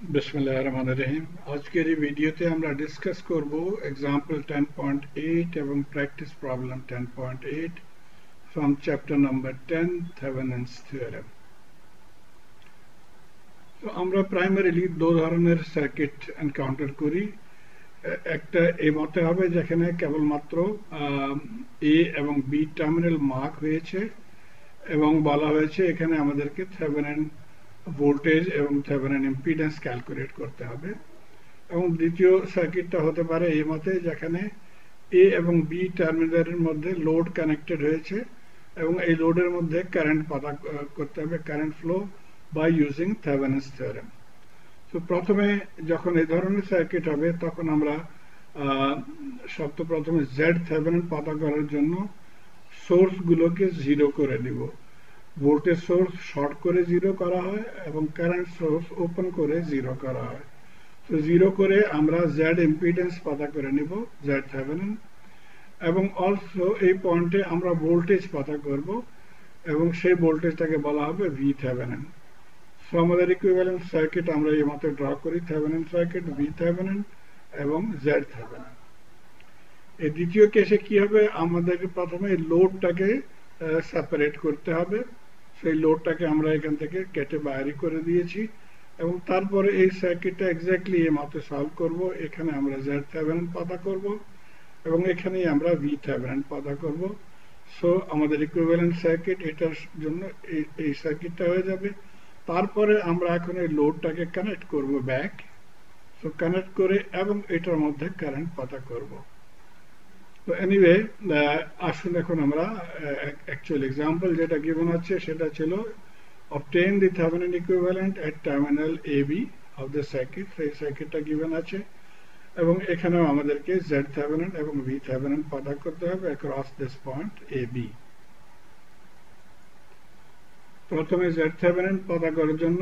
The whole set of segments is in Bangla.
বিসমিল্লাহির রহমানির রহিম। আজকের এই ভিডিওতে আমরা ডিসকাস করব এক্সাম্পল 10.8 এবং practice problem 10.8 from chapter number 10 Thevenin's theorem. তো আমরা প্রাইমারিলি দু ধরনের সার্কিট এনকাউন্টার করি। একটা এই মতে হবে যেখানে কেবলমাত্র এ এবং বি টার্মিনাল মার্ক হয়েছে এবং বলা হয়েছে এখানে আমাদেরকে থেভেনিন ভোল্টেজ এবং থেভেনিন ইম্পিডেন্স ক্যালকুলেট করতে হবে। এবং দ্বিতীয় সার্কিটটা হতে পারে এই মতে যেখানে এ এবং বি টার্মিনালের মধ্যে লোড কানেক্টেড হয়েছে এবং এই লোডের মধ্যে কারেন্ট পতা করতে হবে, current flow by using Thevenin's theorem. তো প্রথমে যখন এই ধরনের সার্কিট হবে তখন আমরা প্রথমে জেড থেভেনিন পতা করার জন্য সোর্সগুলোকে জিরো করে দিব। ভোল্টেজ সোর্স শর্ট করে জিরো করা হয় এবং কারেন্ট সোর্স ওপেন করে জিরো করা হয়। তো জিরো করে আমরা জেড ইম্পিডেন্স পতা করে নিব, জেড থেভেনিন, এবং অলসো এই পয়েন্টে আমরা ভোল্টেজ পতা করব এবং সেই ভোল্টেজটাকে বলা হবে ভি থেভেনিন। সো আমাদের ইকুইভ্যালেন্ট সার্কিট আমরা এই মতো ড্র করি, থেভেনিন সার্কিট, ভি থেভেনিন এবং জেড থেভেনিন। এই দ্বিতীয় কেসে কি হবে, আমাদের প্রথমে লোডটাকে সেপারেট করতে হবে। সেই লোডটাকে আমরা এখান থেকে কেটে বাইরে করে দিয়েছি এবং তারপরে এই সার্কিটটা এক্স্যাক্টলি এই মতো সলভ করব। এখানে আমরা জেড থেভেনিন পতা করব এবং এখানেই আমরা ভি থেভেনিন পতা করব। সো আমাদের ইকুইভ্যালেন্ট সার্কিট এটার জন্য এই সার্কিটটা হয়ে যাবে। তারপরে আমরা এখন এই লোডটাকে কানেক্ট করব ব্যাক। সো কানেক্ট করে এবং এটার মধ্যে কারেন্ট পতা করব। তো এনিওয়ে, আসুন এখন আমরা অ্যাকচুয়াল এক্সাম্পল যেটা গিভেন আছে সেটা ছিল obtain the Thevenin equivalent at terminal AB of the circuit। সেই সার্কিটটা গিভেন আছে এবং এখানেও আমাদেরকে Z Thevenin এবং V Thevenin পতা করতে হবে across this point AB। প্রথমে Z Thevenin পতা করার জন্য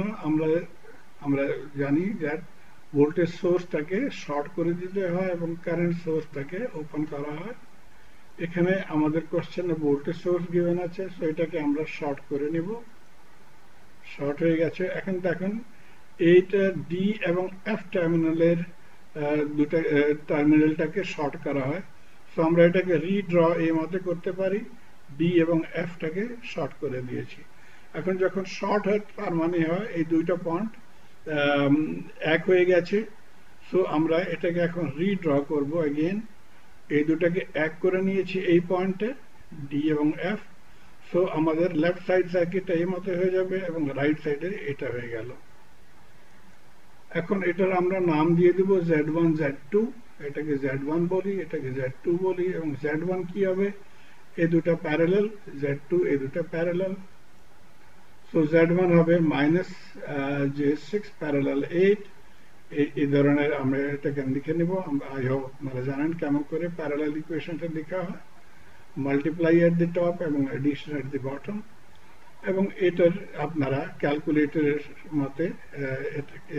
আমরা জানি যে ভোল্টেজ সোর্সটাকে শর্ট করে দিতে হয় এবং কারেন্ট সোর্সটাকে ওপেন করা হয়। এখানে আমাদের কোশ্চেনে ভোল্টেজ সোর্স গিভেন আছে, সো এটাকে আমরা শর্ট করে নিব। শর্ট হয়ে গেছে। এখন দেখুন এইটা ডি এবং এফ টার্মিনালের দুটো টার্মিনালটাকে শর্ট করা হয়। সো আমরা এটাকে রিড্র এই মতে করতে পারি, ডি এবং এফটাকে শর্ট করে দিয়েছি। এখন যখন শর্ট হয় তার মানে হয় এই দুইটা পয়েন্ট এক হয়ে গেছে। সো আমরা এটাকে এখন রিড্র করব এগেইন। এই দুটাকে এক করে নিয়েছি এই পয়েন্টে ডি এবং এফ। সো আমাদের লেফট সাইড সার্কিটটা এই মতো হয়ে যাবে এবং রাইট সাইডে এটা হয়ে গেল। এখন এটার আমরা নাম দিয়ে দেব Z1 Z2। এটাকে Z1 বলি, এটাকে Z2 বলি এবং Z1 কি হবে, এই দুটা প্যারালাল, Z2 এই দুটা প্যারালাল। সো Z1 হবে -j6 প্যারালাল 8। এই ধরনের আমরা এটাকে লিখে নিব। আই হোপ আপনারা জানেন কেমন করে প্যারালাল ইকুয়েশনটা লেখা হয়, মাল্টিপ্লাই এট দি টপ এবং এডিশন এট দি বটম। এবং এটার আপনারা ক্যালকুলেটরের মতে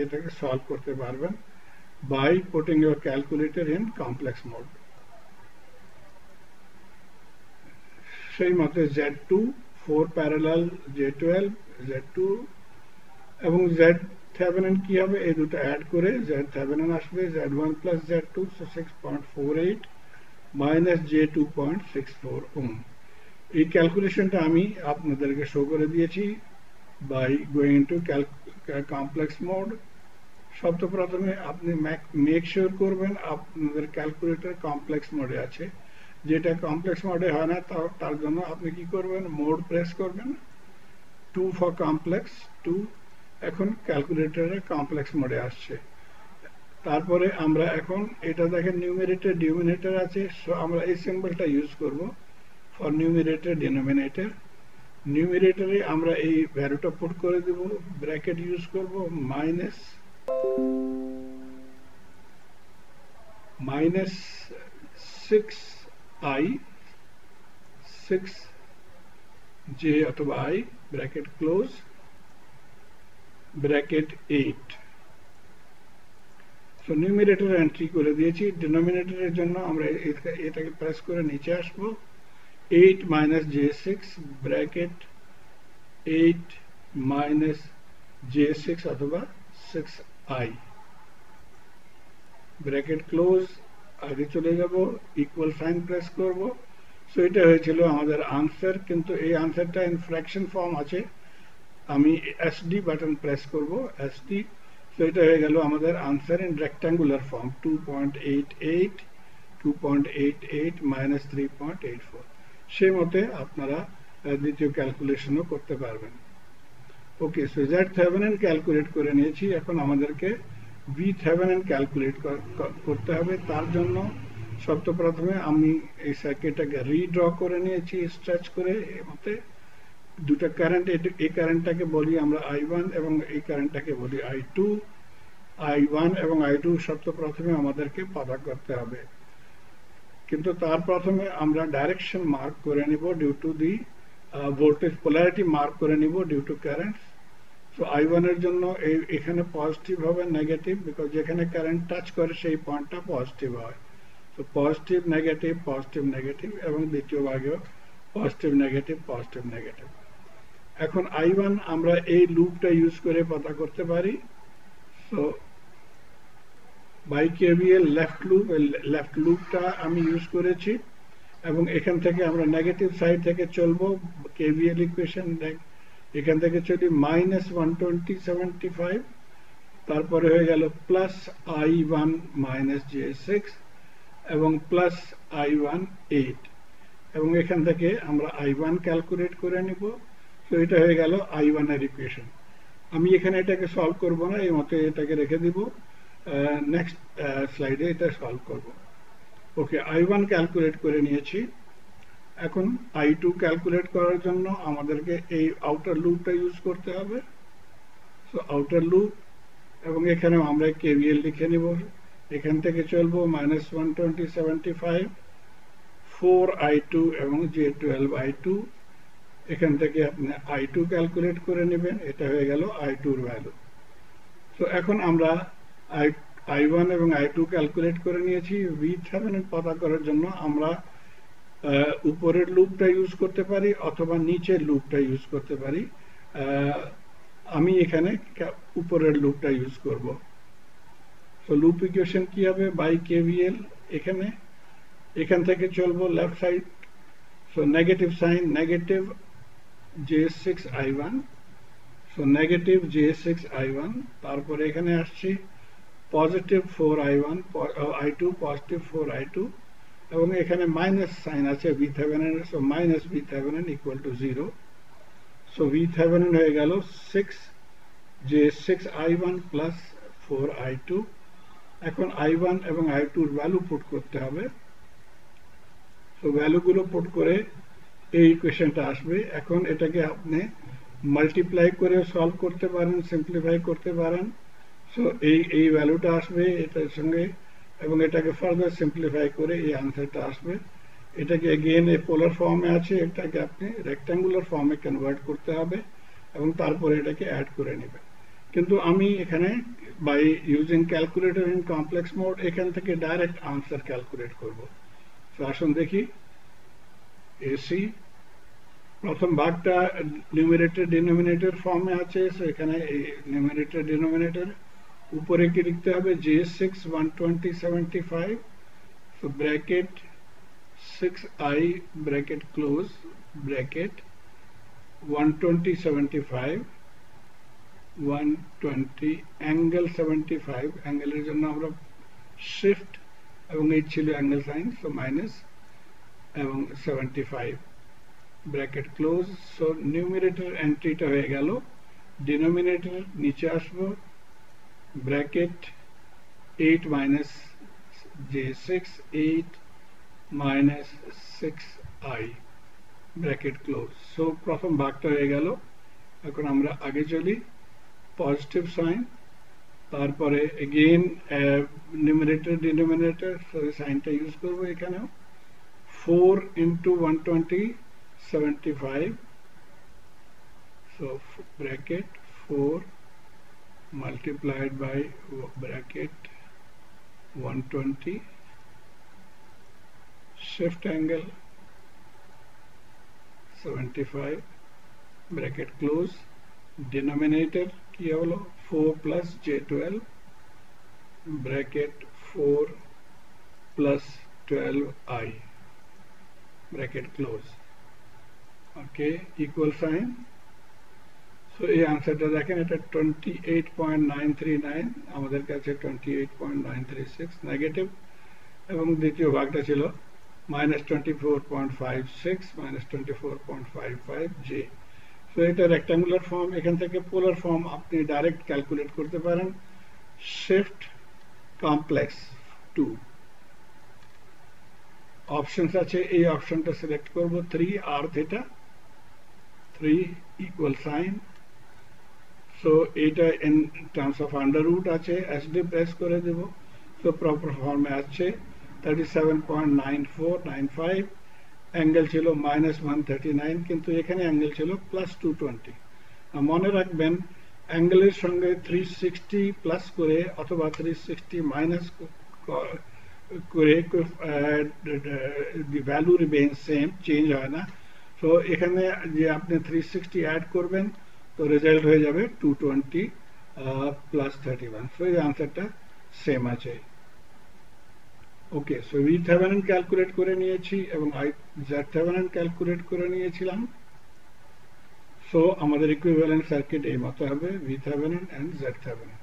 এটাকে সলভ করতে পারবেন by putting your calculator in complex mode. সেই মতে Z2 4 প্যারালাল J12 Z2 এবং Z Thevenin কি হবে, এই দুটো অ্যাড করে Z Thevenin আসবে Z1 plus Z2, so 6.48 minus J2.64 ohm। এই ক্যালকুলেশনটা আমি আপনাদেরকে শো করে দিয়েছি by going to complex mode. প্রথমে আপনি মেক শিওর করবেন আপনাদের ক্যালকুলেটর কমপ্লেক্স মোডে আছে। যেটা কমপ্লেক্স মোডে হয় না তার জন্য আপনি কি করবেন, মোড প্রেস করবেন, 2 ফর কমপ্লেক্স 2। এখন ক্যালকুলেটরে কমপ্লেক্স মোডে আসছে। তারপরে আমরা এখন এটা দেখেন নিউমেরেটর ডিনোমিনেটর আছে, সো আমরা এই সিম্বলটা ইউজ করব ফর নিউমেরেটর ডিনোমিনেটর। নিউমেরেটরে আমরা এই ভ্যালুটা পুট করে দেব, ব্র্যাকেট ইউজ করব -6i 6j অথবা i, bracket close, bracket 8। So numerator entry করে দিয়েছি। ডিনোমিনেটরের জন্য আমরা এটাকে প্রেস করে নিচে আসবো, 8 - j6 ব্র্যাকেট 8 - j6 অথবা 6 আই, ব্র্যাকেট ক্লোজ, আগে চলে যাব, ইকুয়াল সাইন প্রেস করব। সো এটা হয়েছিল আমাদের আনসার, কিন্তু এই আনসারটা ইন ফ্র্যাকশন ফর্ম আছে, আমি এসডি বাটন প্রেস করব, এসডি। সো এটা হয়ে গেল আমাদের answer in rectangular form 2.88 2.88 minus 3.84। সেই মতে আপনারা দ্বিতীয় ক্যালকুলেশনও করতে পারবেন। ওকে, সো জেড থেভেনিন ক্যালকুলেট করে নিয়েছি, এখন আমাদেরকে ভি থেভেনিন ক্যালকুলেট করতে হবে। তার জন্য সর্বপ্রথমে আমি এই সার্কিটটাকে রিড্র করে নিয়েছি স্ট্রেচ করে। এই মতে দুটো কারেন্ট, এই কারেন্টটাকে বলি আমরা I1 এবং এই কারেন্টটাকে বলি I2। I1 এবং I2 সর্বপ্রথমে আমাদেরকে পতা করতে হবে, কিন্তু তার প্রথমে আমরা ডাইরেকশন মার্ক করে নিব due to the voltage, polarity mark করে নিব due two current. So I1 এর জন্য এখানে পজিটিভ হবে, নেগেটিভ, বিকজ যেখানে কারেন্ট টাচ করে সেই পয়েন্টটা পজিটিভ হয়। তো পজিটিভ নেগেটিভ পজিটিভ নেগেটিভ, এবং দ্বিতীয় ভাগেও পজিটিভ নেগেটিভ পজিটিভ নেগেটিভ। এখন I1 আমরা এই লুপটা ইউজ করে পতা করতে পারি। সো বাই কেভিএল লেফট লুপটা আমি ইউজ করেছি, এবং এখান থেকে আমরা নেগেটিভ সাইড থেকে চলবো। কেভিএল ইকুয়েশন এখান থেকে চলি -120/75, তারপরে হয়ে গেল প্লাস I1 মাইনাস J6 এবং প্লাস I1 8, এবং এখান থেকে আমরা I1 ক্যালকুলেট করে নিব। তো এটা হয়ে গেল I1 এর ইকুয়েশন। আমি এখানে এটাকে সলভ করব না, এই মতে এটাকে রেখে দিব, নেক্সট স্লাইডে এটা সলভ করব। ওকে, I1 ক্যালকুলেট করে নিয়েছি। এখন I2 ক্যালকুলেট করার জন্য আমাদেরকে এই আউটার লুপটা ইউজ করতে হবে। সো আউটার লুপ, এবং এখানেও আমরা কেভিএল লিখে নিব। এখান থেকে চলবো -120/75, 4I2 এবং J12I2। এখান থেকে আপনি I2 ক্যালকুলেট করে নেবেন, এটা হয়ে গেল I2 এর ভ্যালু। তো এখন আমরা I1 এবং I2 ক্যালকুলেট করে নিয়েছি। VThevenin পতা করার জন্য আমরা উপরের লুপটা ইউজ করতে পারি অথবা নিচের লুপটা ইউজ করতে পারি। আমি এখানে উপরের লুপটা ইউজ করব। তো লুপ ইকুয়েশন কি হবে? বাই কেভিএল, এখান থেকে চলবো left side. So negative sign, negative J6I1, so negative J6I1, তারপরে এখানে আসছি positive 4I1, I2 positive 4I2, এবং এখানে মাইনাস সাইন আছে VThevenin, so minus VThevenin equal to 0। So VThevenin হয়ে গেল 6J6I1 প্লাস 4I2। এখন I1 এবং I2 এর ভ্যালু পুট করতে হবে। তো ভ্যালুগুলো পুট করে এই ইকুয়েশনটা আসবে। এখন এটাকে আপনি মাল্টিপ্লাই করে সলভ করতে পারেন, সিম্পলিফাই করতে পারেন। সো এই ভ্যালুটা আসবে এটার সঙ্গে, এবং এটাকে ফার্দার সিম্পলিফাই করে এই আনসারটা আসবে। এটাকে এগেইন এই পোলার ফর্মে আছে, এটাকে আপনি রেক্ট্যাঙ্গুলার ফর্মে কনভার্ট করতে হবে, এবং তারপরে এটাকে অ্যাড করে নেবেন। কিন্তু আমি এখানে by using calculator in complex mode এখান থেকে ডাইরেক্ট আনসার ক্যালকুলেট করব। তো আসুন দেখি। এসি প্রথম ভাগটা নিউমারেটর ডিনোমিনেটর ফর্মে আছে, সো এখানে এই নিউমারেটর ডিনোমিনেটর উপরে কি লিখতে হবে? J6 120/75, so bracket 6I bracket close bracket 120/75 120 angle 75, অ্যাঙ্গেলের জন্য আমরা শিফট এবং এই ছিল অ্যাঙ্গেল সাইন, সো মাইনাস এবং 75 ব্র্যাকেট ক্লোজ। সো নিউমারেটর এন্ট্রিটা হয়ে গেল, ডিনোমিনেটর নিচে আসবো, bracket 8 minus J6 8 minus 6I bracket close. So প্রথম ভাগটা হয়ে গেল। এখন আমরা আগে চলি, পজিটিভ সাইন, তারপরে এগেইন নিউমারেটর ডিনোমিনেটর, সো এই সাইনটা ইউজ করবো এখানেও, 4 into 120/75, so bracket 4 multiplied by bracket 120 shift angle 75 bracket close, denominator কি হলো 4 plus j12 bracket 4 plus 12i bracket close. Okay, equal sign. So এই আনসারটা দেখেন, এটা 28.939, আমাদের কাছে 28.936 নেগেটিভ, এবং দ্বিতীয় ভাগটা ছিল -24.56 -24.55 j। সো এটা রেক্টাঙ্গুলার ফর্ম। এখান থেকে পোলার ফর্ম আপনি ডাইরেক্ট ক্যালকুলেট করতে পারেন। শিফট কমপ্লেক্স 2 অপশনস আছে, এই অপশনটা সিলেক্ট করব, 3 r theta, 3 equal sign. So এটা in terms of under root আছে, এসডি প্রেস করে দেব। সো প্রপার ফর্মে আছে 37.9495, অ্যাঙ্গেল ছিল -139, কিন্তু এখানে অ্যাঙ্গেল ছিল +220। মনে রাখবেন অ্যাঙ্গেলের সঙ্গে 360 প্লাস করে অথবা 360 মাইনাস করে the value remain same, change হয় না। তো এখানে যে আপনি 360 অ্যাড করবেন তো রেজাল্ট হয়ে যাবে 220 প্লাস 31। সো এই আনসারটা সেম আছে। ওকে, সো VThevenin ক্যালকুলেট করে নিয়েছি এবং ZThevenin ক্যালকুলেট করে নিয়েছিলাম। সো আমাদের ইকুইভ্যালেন্ট সার্কিট এই মতো হবে, VThevenin এন্ড ZThevenin।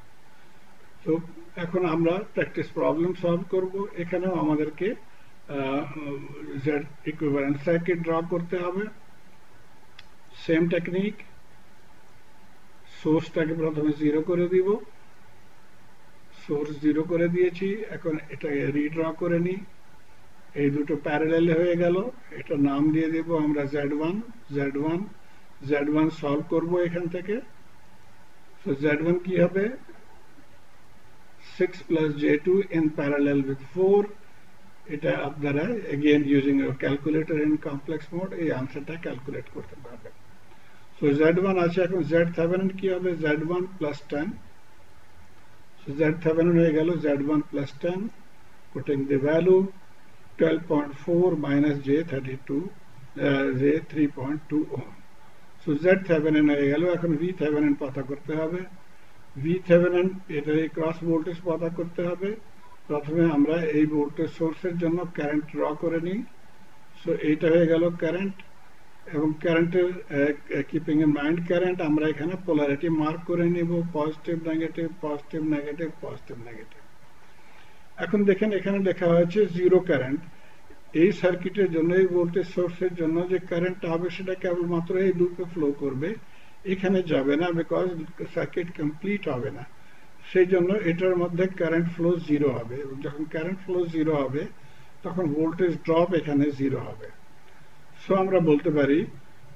তো এখন আমরা প্র্যাকটিস প্রবলেম সলভ করব। এখানেও আমাদেরকে Z ইকুইভ্যালেন্ট সার্কিট ড্র করতে হবে। সেম টেকনিক, সোর্সটাকে প্রথমে 0 করে দিব, সোর্স 0 করে দিয়েছি। এখন এটাকে রিড্র করে নিই, এই দুটো প্যারালাল হয়ে গেল। এটা নাম দিয়ে দেব আমরা Z1। Z1 সলভ করব এখান থেকে। সো Z1 কি হবে, 6 plus j2 in parallel with 4। এটা আপনারা again using your calculator in complex mode এই আনসারটা ক্যালকুলেট করতে পারবেন। সো Z1 আছে, এখন ZThevenin কি হবে, Z1 plus 10। So ZThevenin হয়ে গেল Z1 plus 10, putting the value 12.4 minus j32, j3.2 ohm। So ZThevenin হয়ে গেল। এখন VThevenin পতা করতে হবে। VThevenin এটা ক্রস ভোল্টেজ পতা করতে হবে। প্রথমে আমরা এই ভোল্টেজ সোর্সের জন্য কারেন্ট ড্র করে নিই। সো এইটা হয়ে গেল কারেন্ট, এবং কারেন্টের কিপিং ইন মাইন্ড কারেন্ট আমরা এখানে পোলারিটি মার্ক করে নিব, positive negative, positive negative, positive negative. এখন দেখেন এখানে লেখা হয়েছে জিরো কারেন্ট। এই সার্কিটের জন্য, এই ভোল্টেজ সোর্সের জন্য যে কারেন্টটা হবে সেটা কেবলমাত্র এই লুপে ফ্লো করবে, এখানে যাবে না, বিকজ সার্কিট কমপ্লিট হবে না। সেই জন্য এটার মধ্যে কারেন্ট ফ্লো 0 হবে, এবং যখন কারেন্ট ফ্লো 0 হবে তখন ভোল্টেজ ড্রপ এখানে 0 হবে। সো আমরা বলতে পারি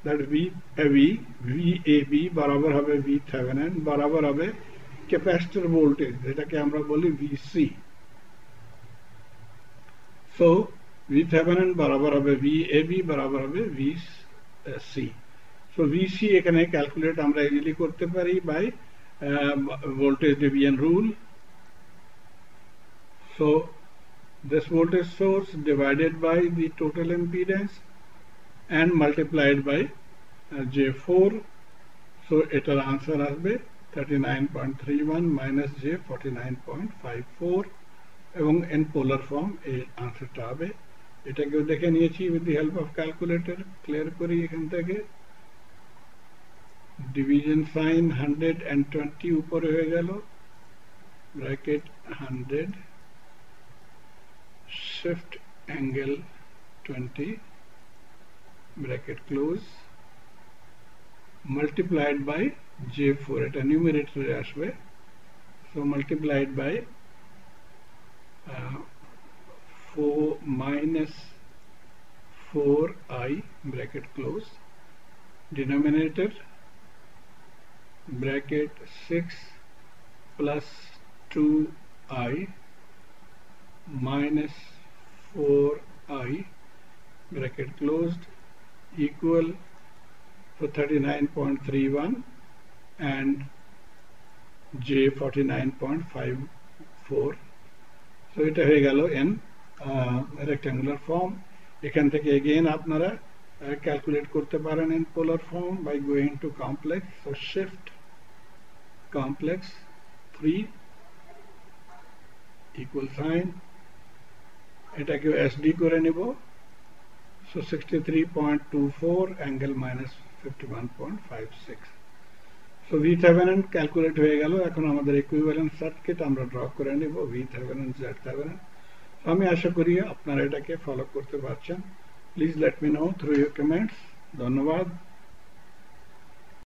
দ্যাট VAB বরাবর হবে VThevenin বরাবর হবে ক্যাপাসিটর ভোল্টেজ, যেটাকে আমরা বলি VC। সো VThevenin বরাবর হবে VAB বরাবর হবে VC। সো VC এখানে ক্যালকুলেট আমরা ইজিলি করতে পারি by voltage division rule. So this voltage source divided by the total impedance and multiplied by J4. So etar answer আসবে 39.31 minus J 49.54, এবং in polar form এই আনসারটা হবে। এটাকেও দেখে নিয়েছি with the help of calculator। Clear করি এখান থেকে। ডিভিশন সাইন 120 উপরে হয়ে গেল, bracket 100, shift angle 20 bracket close, multiplied by J4, এটা numerator এ আসবে। so multiplied by 4 minus 4i bracket close, denominator bracket 6 plus 2i minus 4i bracket closed equal to 39.31 and J 49.54. so এটা হয়ে গেল in rectangular form। এখান থেকে again আপনারা ক্যালকুলেট করতে পারেন in polar form by going to complex। so shift complex 3 equal sign এটাকে SD করে নিব so 63.24 angle minus 51.56 so VThevenin calculate হয়ে গেল এখন আমাদের ইকুইভ্যালেন্ট সার্কিট আমরা ড্র করে নিব VThevenin ZThevenin আমি আশা করি আপনারা এটাকে ফলো করতে পারছেন please let me no through your comments ধন্যবাদ